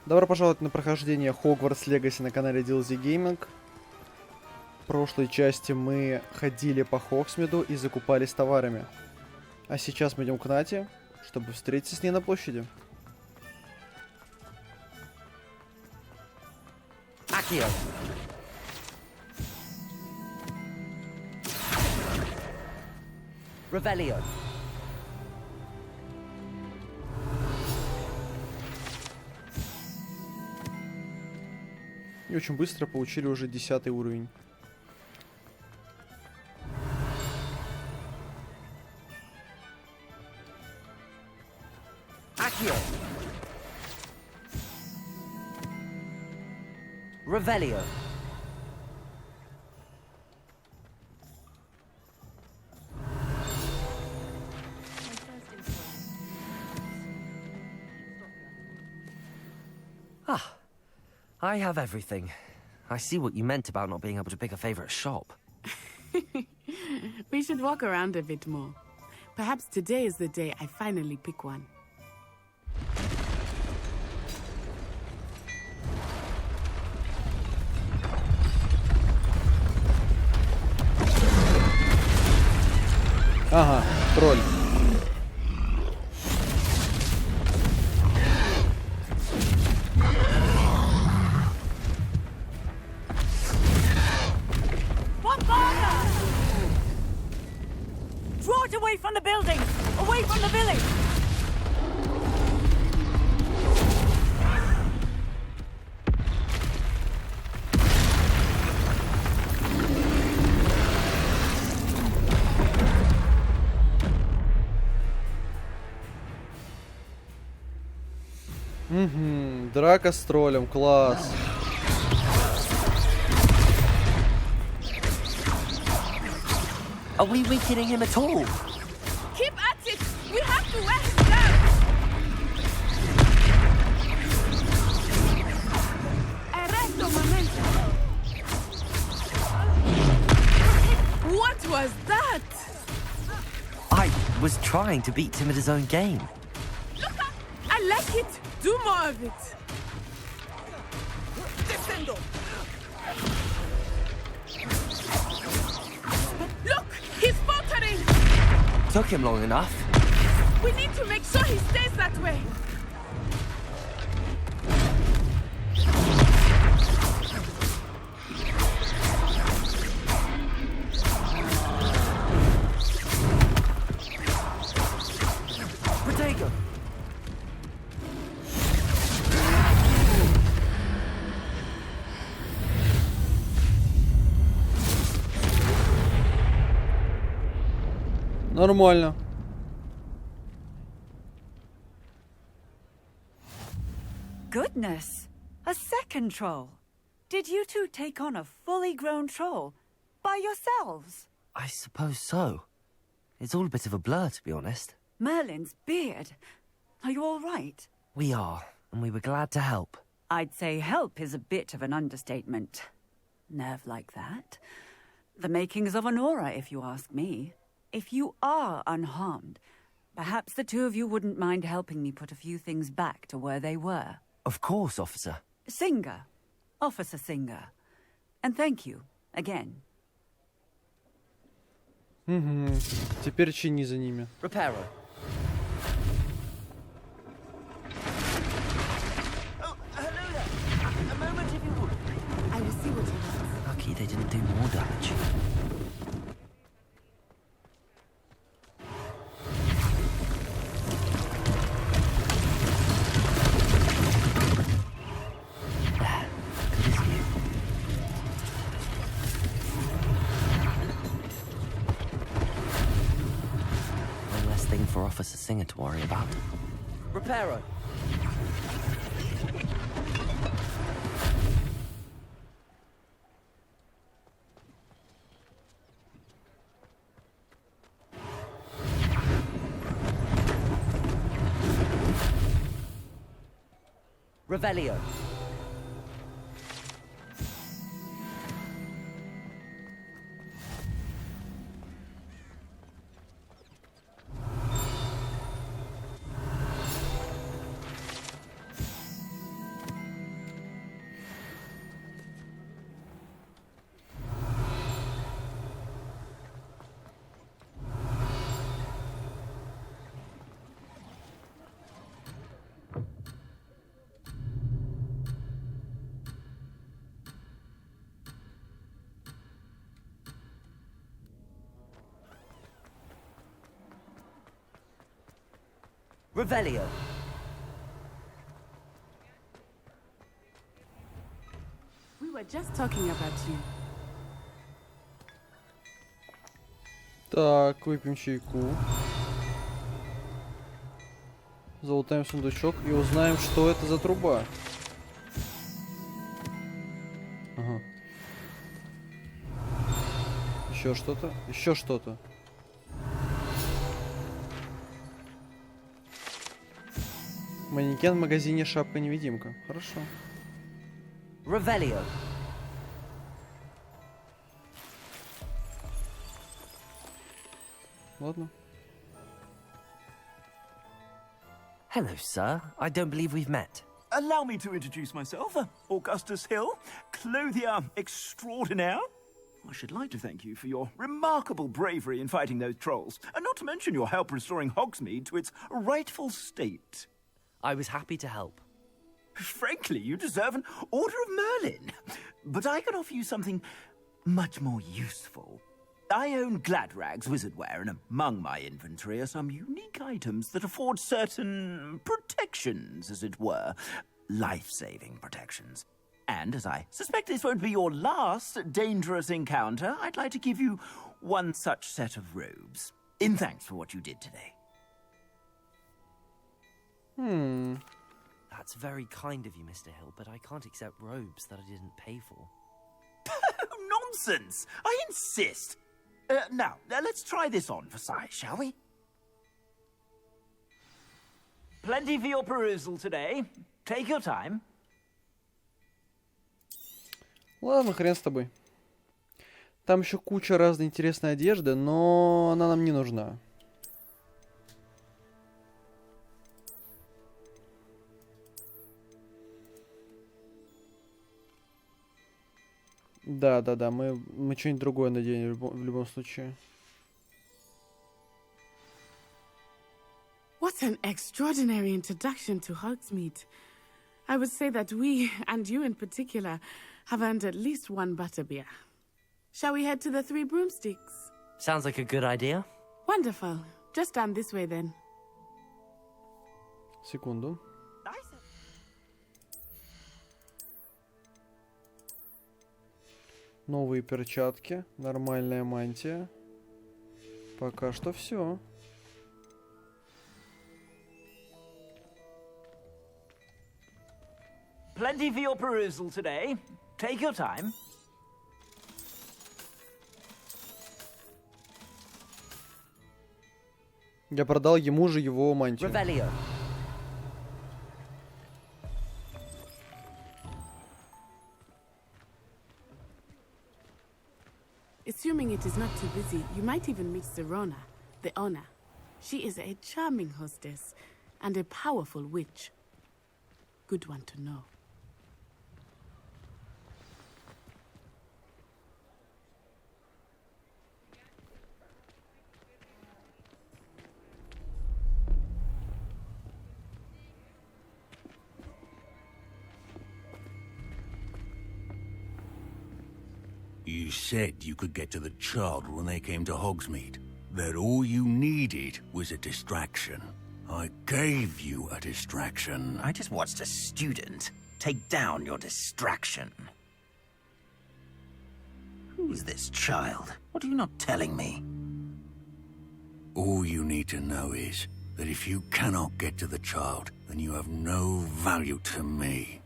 Добро пожаловать на прохождение Хогвартс Legacy на канале DLC Gaming. В прошлой части мы ходили по Хогсмиду и закупались товарами. А сейчас мы идем к Нате, чтобы встретиться с ней на площади. Акио. Ревелио. И очень быстро получили уже 10 уровень. Акио. Ревелио. Ah, I have everything. I see what you meant about not being able to pick a favorite shop. We should walk around a bit more. Perhaps today is the day I finally pick one. Ага, тролль. Draw it away from the building! Away from the village! Драка с троллем, класс. Are we weakening him at all? Keep at it! We have to wear him down! Arresto momento! What was that? I was trying to beat him at his own game. Look up! I like it! Do more of it! Descendo! Look! He's faltering! Took him long enough. We need to make sure he stays that way! Protego. Нормально. Goodness! A second troll! Did you two take on a fully grown troll? By yourselves? I suppose so. It's all a bit of a blur, to be honest. Merlin's beard. Are you all right? We are, and we were glad to help. I'd say help is a bit of an understatement. Nerve like that. The makings of an aura, if you ask me. If you are unharmed, perhaps the two of you wouldn't mind helping me put a few things back to where they were. Of course, officer. Singer. Officer Singer. And thank you, again. Теперь чини за ними. Reparo. Oh, hello there. A moment if you would. I will see what he wants. Lucky they didn't do more damage. There. Good as new. One less thing for Officer Singer to worry about. Reparo. Revelio. Revelio. We were just talking about you. Так, выпьем чайку. Залутаем сундучок и узнаем, что это за труба. Ага. Еще что-то? Еще что-то. Манекен в магазине шапка-невидимка. Хорошо. Revelio. Ладно. Hello, sir. I don't believe we've met. Allow me to introduce myself, Augustus Hill, clothier extraordinaire. I should like to thank you for your remarkable bravery in fighting those trolls, and not to mention your help restoring Hogsmeade to its rightful state. I was happy to help. Frankly, you deserve an Order of Merlin. But I can offer you something much more useful. I own Gladrag's wizardware, and among my inventory are some unique items that afford certain protections, as it were. Life-saving protections. And as I suspect this won't be your last dangerous encounter, I'd like to give you one such set of robes. In thanks for what you did today. That's very kind of you, Mr. Hill, but I can't accept robes that I didn't pay for. Nonsense! I insist! Now, let's try this on for size, shall we? Plenty for your perusal today. Take your time. Ладно, хрен с тобой. Там еще куча разной интересной одежды, но она нам не нужна. Да, мы что-нибудь другое наденем в любом случае. What an extraordinary introduction to Hogsmeade. I would say that we, and you in particular, have earned at least one butterbeer. Shall we head to the Three Broomsticks? Sounds like a good idea. Wonderful. Just stand this way then. Секунду. Новые перчатки, нормальная мантия. Пока что все. Plenty for your perusal today. Take your time. Я продал ему же его мантию. Revelio. Assuming it is not too busy, you might even meet Serona, the owner. She is a charming hostess and a powerful witch. Good one to know. You said you could get to the child when they came to Hogsmeade. That all you needed was a distraction. I gave you a distraction. I just watched a student take down your distraction. Who's this child? What are you not telling me? All you need to know is that if you cannot get to the child, then you have no value to me.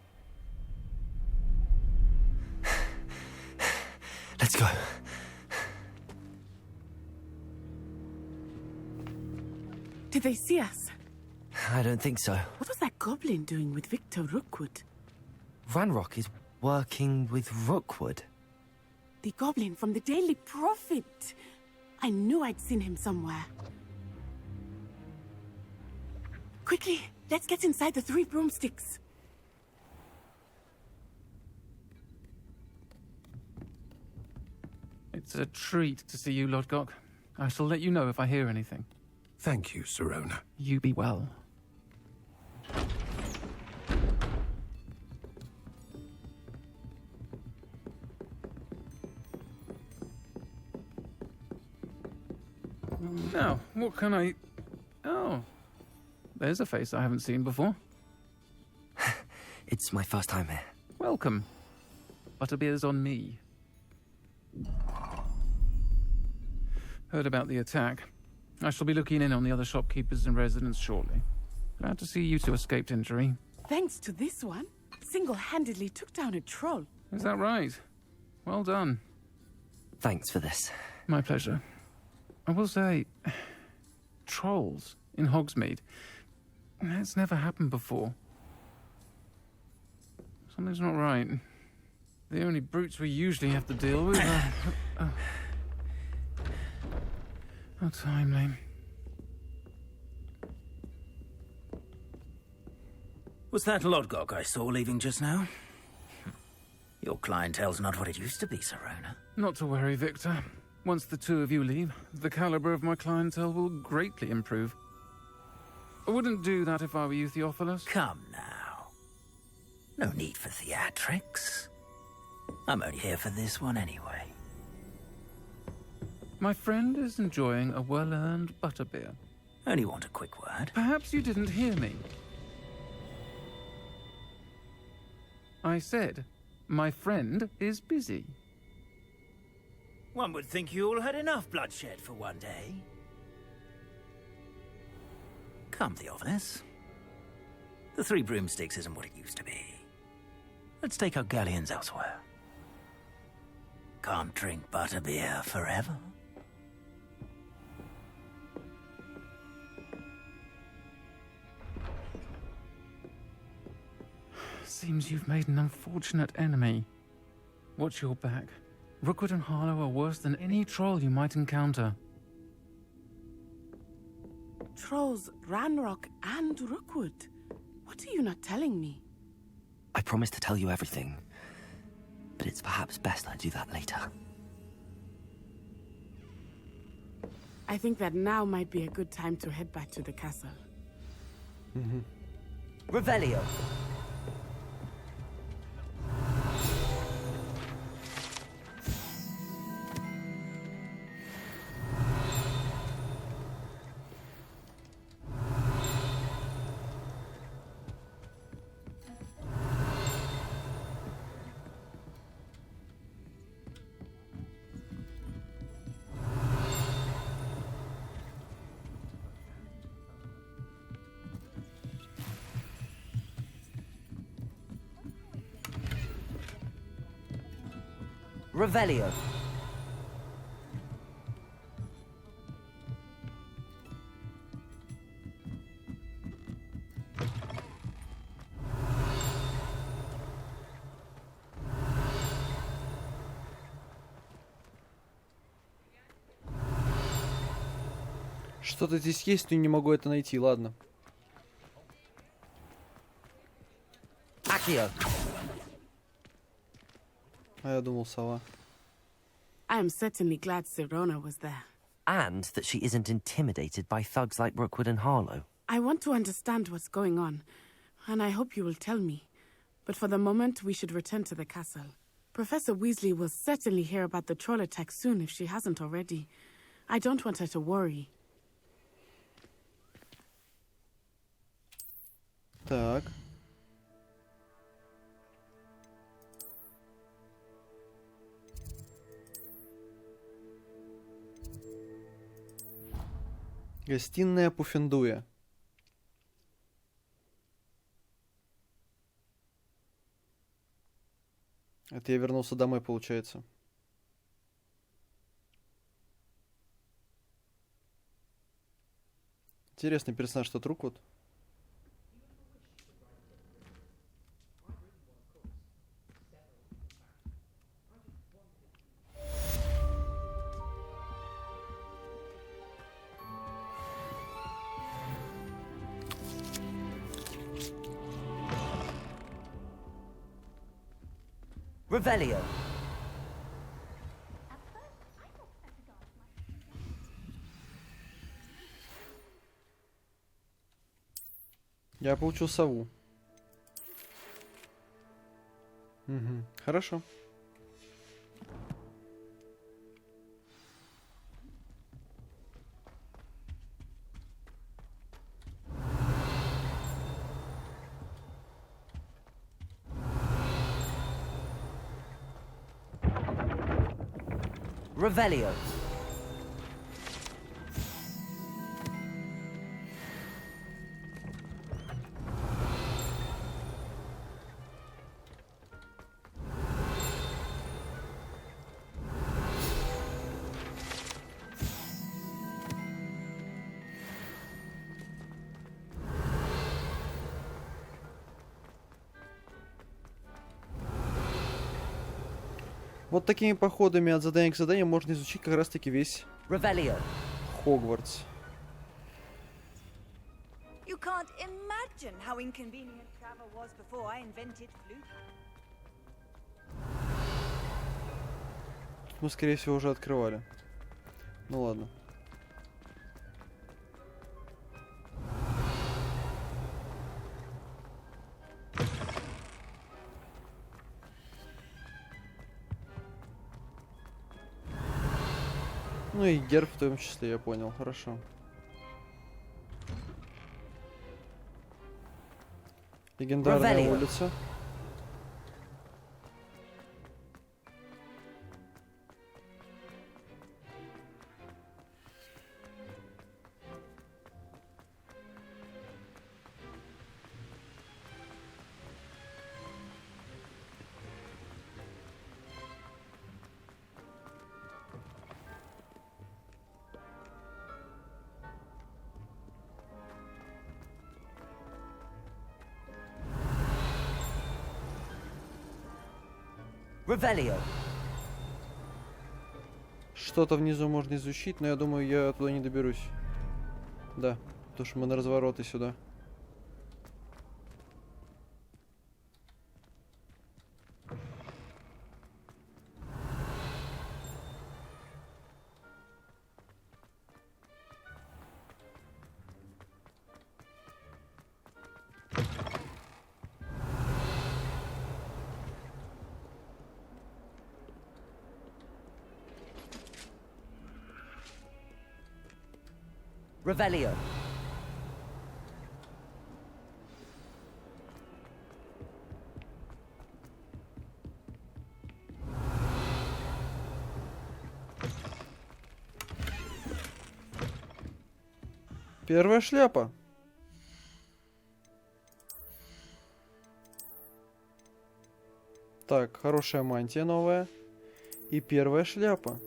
Let's go. Did they see us? I don't think so. What was that goblin doing with Victor Rukvud? Ranrock is working with Rookwood. The goblin from the Daily Prophet. I knew I'd seen him somewhere. Quickly, let's get inside the Three Broomsticks. It's a treat to see you, Lodgok. I shall let you know if I hear anything. Thank you, Serona. You be well. Now, what can I... Oh. There's a face I haven't seen before. It's my first time here. Welcome. Butterbeer's on me. Heard about the attack. I shall be looking in on the other shopkeepers and residents shortly. Glad to see you two escaped injury. Thanks to this one, single-handedly took down a troll. Is that right? Well done. Thanks for this. My pleasure. I will say, trolls in Hogsmeade. That's never happened before. Something's not right. The only brutes we usually have to deal with are... How timely. Was that Lodgok I saw leaving just now? Your clientele's not what it used to be, Serona. Not to worry, Victor. Once the two of you leave, the caliber of my clientele will greatly improve. I wouldn't do that if I were you, Theophilus. Come now. No need for theatrics. I'm only here for this one anyway. My friend is enjoying a well-earned butterbeer. Only want a quick word. Perhaps you didn't hear me. I said, my friend is busy. One would think you all had enough bloodshed for one day. Come, Theophilus. The Three Broomsticks isn't what it used to be. Let's take our galleons elsewhere. Can't drink butterbeer forever. Seems you've made an unfortunate enemy. Watch your back. Rookwood and Harlow are worse than any troll you might encounter. Trolls, Ranrock, and Rookwood. What are you not telling me? I promised to tell you everything, but it's perhaps best I do that later. I think that now might be a good time to head back to the castle. Revelio. Revelio. Что-то здесь есть, но не могу это найти, ладно. Accio. А я думал, сова. I am certainly glad Serona was there. And that she isn't intimidated by thugs like Rookwood and Harlow. I want to understand what's going on, and I hope you will tell me. But for the moment, we should return to the castle. Professor Weasley will certainly hear about the troll attack soon if she hasn't already. I don't want her to worry. Так. Гостиная Пуффендуя. Это я вернулся домой, получается. Интересный персонаж тот Руквуд. Revelio. Я получил сову. Угу. Хорошо. Revelio. Вот такими походами от задания к заданию можно изучить как раз таки весь Revelio. Хогвартс. You can't imagine how inconvenient travel was before I invented flute. Тут мы, скорее всего, уже открывали. Ну ладно. Ну и герб в том числе, я понял, хорошо. Легендарная Revelio. улица. Revelio. Что-то внизу можно изучить, но я думаю, я туда не доберусь. Да, потому что мы на развороты сюда. Revelio. Первая шляпа. Так, хорошая мантия новая. И первая шляпа.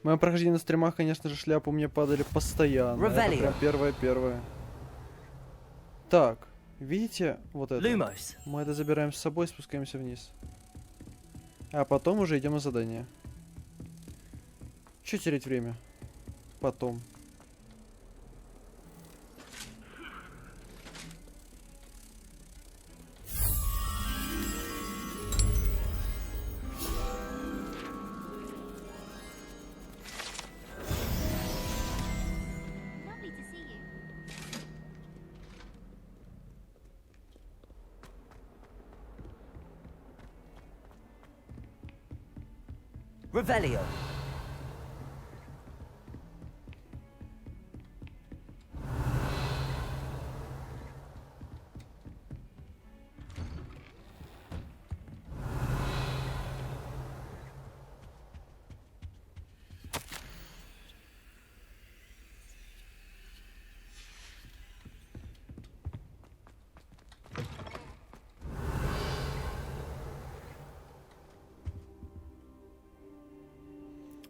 В моем прохождении на стримах, конечно же, шляпы мне падали постоянно. Это прям первая. Так, видите вот это? Lumos. Мы это забираем с собой, спускаемся вниз. А потом уже идем на задание. Чё терять время? Потом. Lovely to see you. Revelio.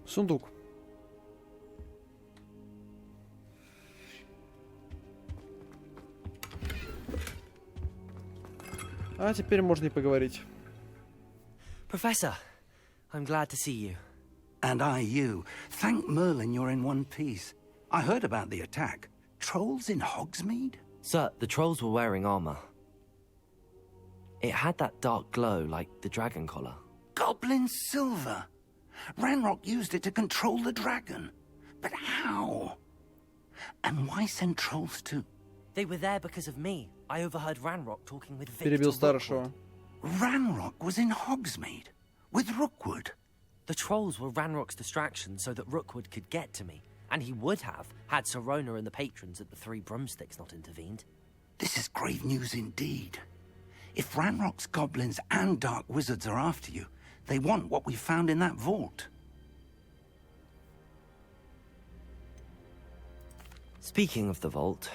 Сундук. А теперь можно и поговорить. Professor, I'm glad to see you. And I you. Thank Merlin you're in one piece. I heard about the attack. Trolls in Hogsmeade? Sir, the trolls were wearing armor. It had that dark glow like the dragon collar. Goblin silver. Ranrock used it to control the dragon. But how? And why send trolls too? They were there because of me. I overheard Ranrock talking with Victor Перебил Rukvud. старшего. Ranrock was in Hogsmeade with Rookwood. The trolls were Ranrock's distraction so that Rookwood could get to me. And he would have, had Sirona and the patrons at the Three Broomsticks not intervened. This is grave news indeed. If Ranrock's goblins and dark wizards are after you, They want what we found in that vault. Speaking of the vault,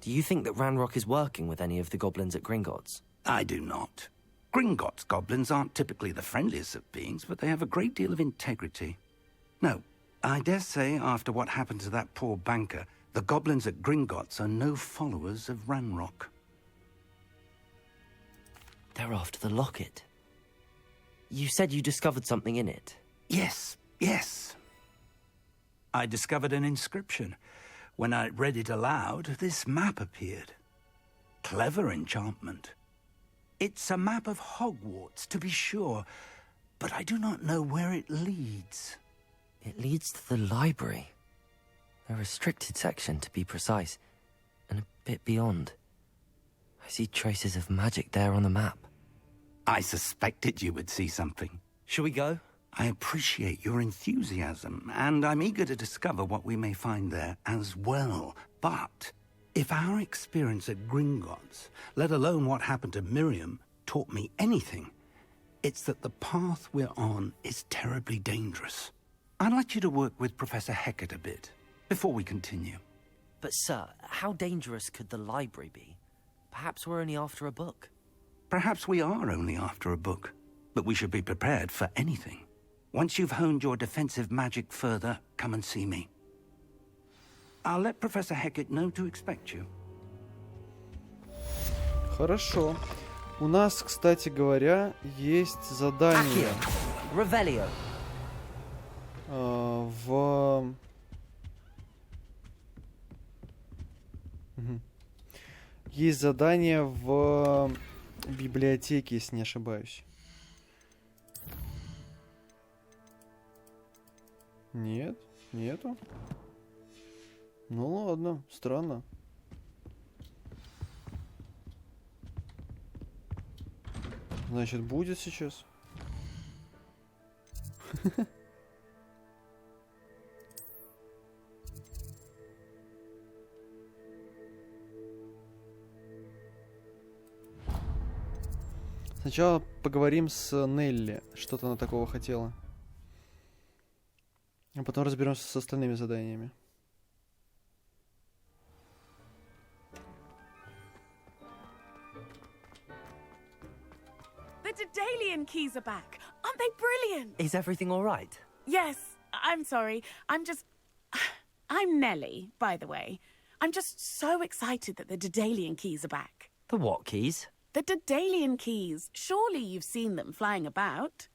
do you think that Ranrock is working with any of the goblins at Gringotts? I do not. Gringotts goblins aren't typically the friendliest of beings, but they have a great deal of integrity. No, I dare say after what happened to that poor banker, the goblins at Gringotts are no followers of Ranrock. They're after the locket. You said you discovered something in it. Yes, yes. I discovered an inscription. When I read it aloud, this map appeared. Clever enchantment. It's a map of Hogwarts, to be sure, but I do not know where it leads. It leads to the library. A restricted section, to be precise, and a bit beyond. I see traces of magic there on the map. I suspected you would see something. Shall we go? I appreciate your enthusiasm, and I'm eager to discover what we may find there as well. But if our experience at Gringotts, let alone what happened to Miriam, taught me anything, it's that the path we're on is terribly dangerous. I'd like you to work with Professor Hecat a bit, before we continue. But sir, how dangerous could the library be? Perhaps we're only after a book. Perhaps we are only after a book, but we should be prepared for anything. Once you've honed your defensive magic further, come and see me. I'll let Professor Hecat know to expect you. Хорошо. У нас, кстати говоря, есть задание. Revelio. Есть задание в библиотеке, если не ошибаюсь. Нет, нету. Ну ладно, странно. Значит, будет сейчас. Сначала поговорим с Нелли. Что-то она такого хотела. А потом разберемся с остальными заданиями. The Daedalian keys are back. Aren't they brilliant? Is everything all right? Yes, I'm sorry. I'm Nelly, by the way. I'm just so excited that the Daedalian keys are back. The what keys? The Daedalian keys. Surely you've seen them flying about.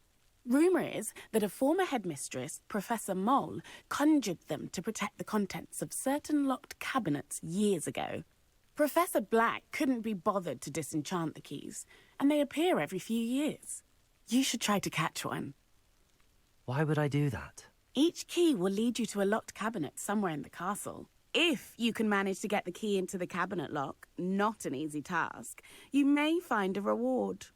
Rumour is that a former headmistress, Professor Mole, conjured them to protect the contents of certain locked cabinets years ago. Professor Black couldn't be bothered to disenchant the keys, and they appear every few years. You should try to catch one. Why would I do that? Each key will lead you to a locked cabinet somewhere in the castle. If you can manage to get the key into the cabinet lock, not an easy task, you may find a reward.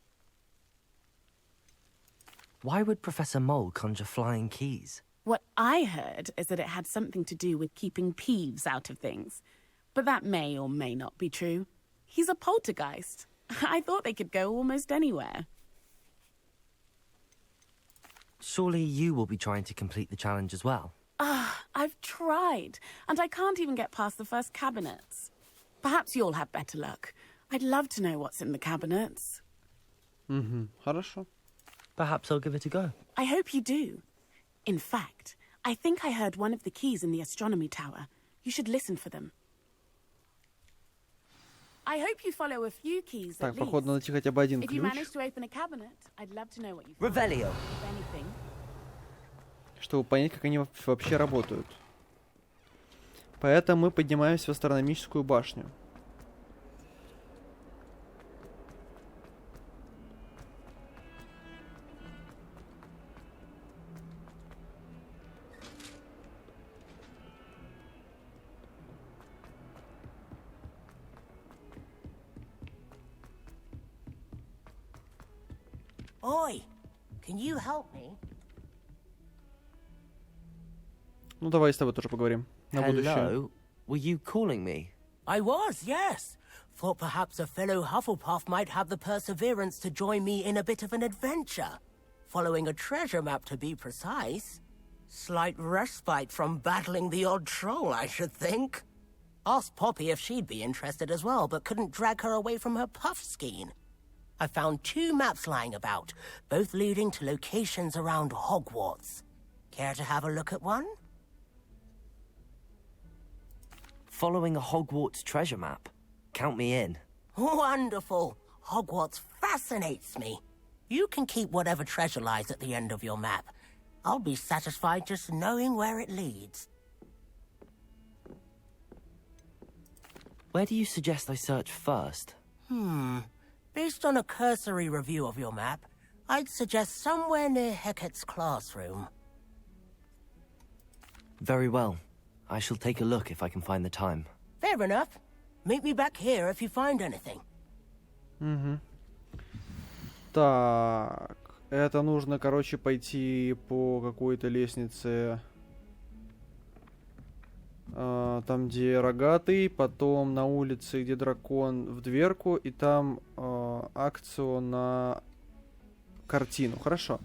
Why would Professor Mole conjure flying keys? What I heard is that it had something to do with keeping Peeves out of things. But that may or may not be true. He's a poltergeist. I thought they could go almost anywhere. Surely you will be trying to complete the challenge as well. I've tried, and I can't even get past the first cabinets. Perhaps you'll have better luck. I'd love to know what's in the cabinets. Хорошо. Perhaps I'll give it a go. I hope you do. In fact, I think I heard one of the keys in the astronomy tower. You should listen for them. I hope you follow a few keys Так, at least. походу, надо найти хотя бы один If you ключ, manage to open a cabinet, I'd love to know what you found. Revelio. If anything. чтобы понять, как они вообще работают. Поэтому мы поднимаемся в астрономическую башню. Oi, can you help me? Ну, давай с тобой тоже поговорим. На будущее. Hello? Were you calling me? I was, yes. Thought perhaps a fellow Hufflepuff might have the perseverance to join me in a bit of an adventure. following a treasure map to be precise. Slight respite from battling the odd troll, I should think. Asked Poppy if she'd be interested as well, but couldn't drag her away from her puff skein. I found 2 maps lying about, both leading to locations around Hogwarts. Care to have a look at one? Following a Hogwarts treasure map. Count me in. Wonderful. Hogwarts fascinates me. You can keep whatever treasure lies at the end of your map. I'll be satisfied just knowing where it leads. Where do you suggest I search first? Based on a cursory review of your map, I'd suggest somewhere near Hecat's classroom. Very well. I shall take a look if I can find the time. Fair enough. Meet me back here if you find anything. Так, это нужно, короче, пойти по какой-то лестнице, там, где рогатый, потом на улице, где дракон, в дверку, и там акцию на картину. Хорошо.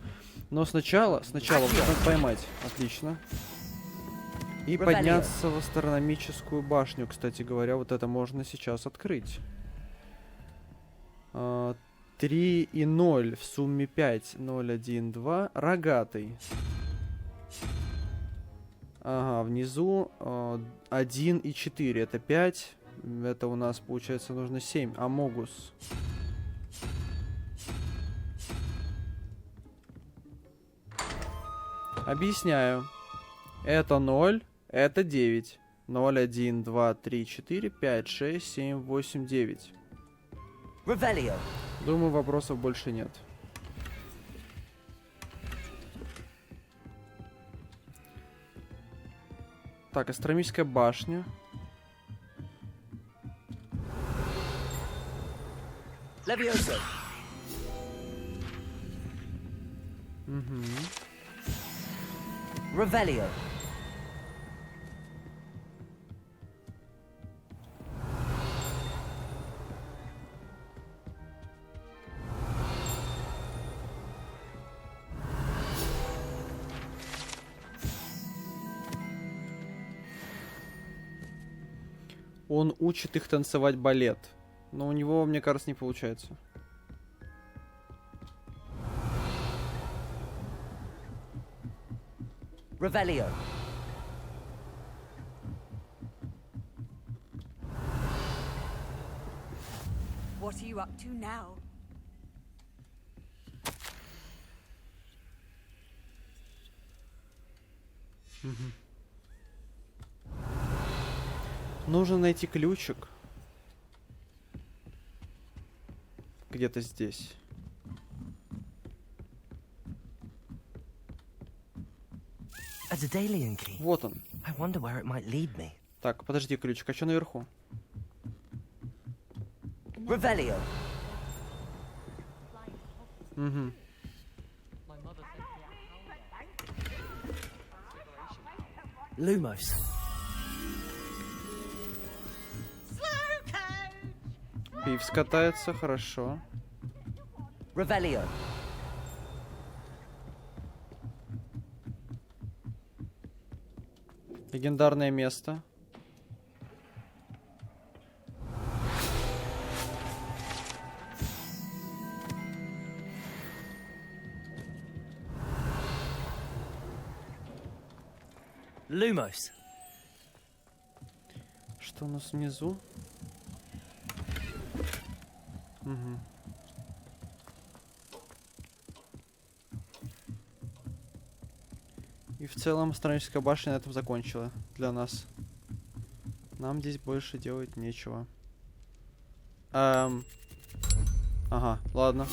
Но сначала вот надо поймать. Отлично. И подняться в астрономическую башню, кстати говоря. Вот это можно сейчас открыть. 3 и 0, в сумме 5. 0, 1, 2. Рогатый. Ага, внизу 1 и 4. Это 5. Это у нас, получается, нужно 7. Амогус. Объясняю. Это 0, это 9. 0, 1, 2, 3, 4, 5, 6, 7, 8, 9. Ревелио. Думаю, вопросов больше нет. Так, астрономическая башня. Левиоса. Угу. Ревелио. Он учит их танцевать балет. Но у него, мне кажется, не получается. Ревелио. What are you up to now? Нужно найти ключик. Где-то здесь. A Daedalian key. Вот он. I wonder where it might lead me. Так, подожди, ключик, а что наверху? Ревелио. Угу. Lumos. Пивс катается, хорошо. Ревелио. Легендарное место. Lumos. Что у нас внизу? Угу. И в целом астрономическая башня на этом закончила для нас. Нам здесь больше делать нечего. Ага, ладно.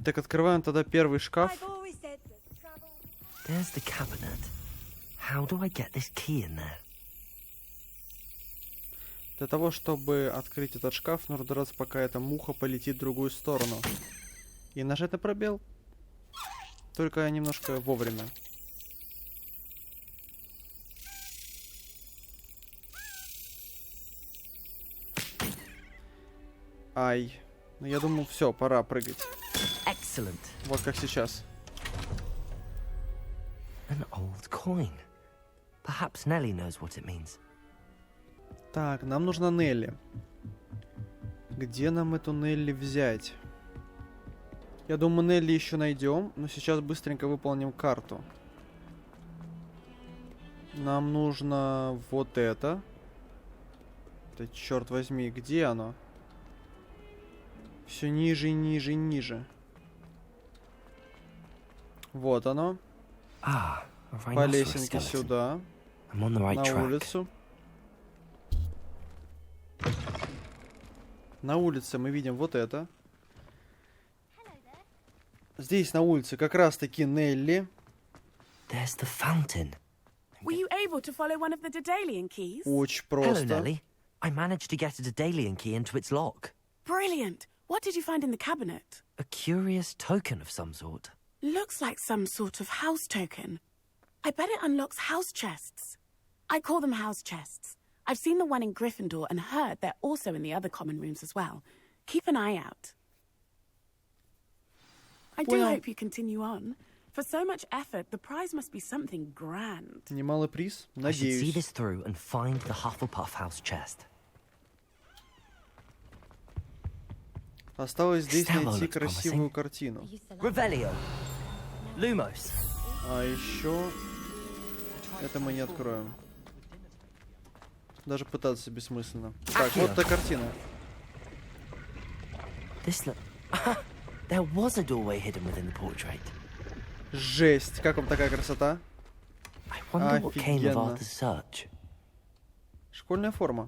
Так, открываем тогда первый шкаф. There's the cabinet. How do I get this key in there? Для того, чтобы открыть этот шкаф, нужно дождаться, пока эта муха полетит в другую сторону. И нажать на пробел. Только немножко вовремя. Ай. Ну, я думаю, все, пора прыгать. Excellent. Вот как сейчас. An old coin. Perhaps Nellie knows what it means. Так, нам нужна Нелли. Где нам эту Нелли взять? Я думаю, Нелли еще найдем, но сейчас быстренько выполним карту. Нам нужно вот это. Да черт возьми, где оно? Все ниже, ниже, ниже. Вот оно. По лесенке сюда. На улицу. На улице мы видим вот это. Здесь на улице как раз таки Нелли. There's the fountain. Were you able to follow one of the Daedalian keys? Очень Hello, просто. Nellie. I managed to get a Daedalian key into its lock. Brilliant. What did you find in the cabinet? A curious token of some sort. Looks like some sort of house token. I bet it unlocks house chests. I call them house chests. I've seen the one in Gryffindor and heard they're also in the other common rooms as well. Keep an eye out. I do hope you continue on. For so much effort, the prize must be something grand. Немалый приз, I should see надеюсь. this through and find the Hufflepuff house chest. Осталось здесь Stella найти looks красивую promising. картину. Revelio. Lumos. А еще... Это мы не откроем. Даже пытаться бессмысленно. Так, вот та картина. This look... There was a doorway hidden within the portrait. Жесть, как вам такая красота? I wonder what came of Офигенно. Arthur's search. Школьная форма.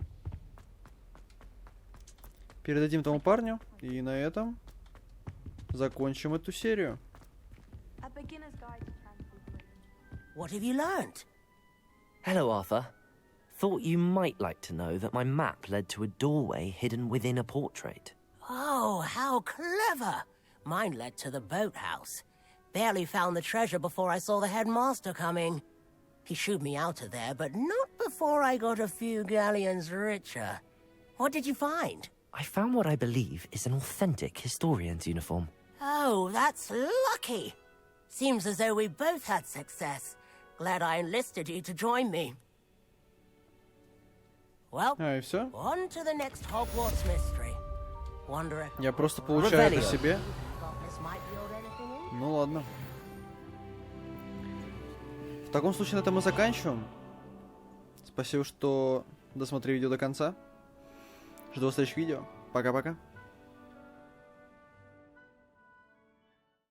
Передадим тому парню. И на этом закончим эту серию. What have you learned? Hello, Arthur. Thought you might like to know that my map led to a doorway hidden within a portrait. Oh, how clever! Mine led to the boathouse. Barely found the treasure before I saw the headmaster coming. He shooed me out of there, but not before I got a few galleons richer. What did you find? I found what I believe is an authentic historian's uniform. Oh, that's lucky. Seems as though we both had success. Glad I enlisted you to join me. Well, А, и все? on to the next Hogwarts mystery. Wonder if Я просто получаю это Revelio. себе. this might build anything in? Ну ладно. В таком случае на этом мы заканчиваем. Спасибо, что досмотрели видео до конца. Жду следующих видео. Пока-пока.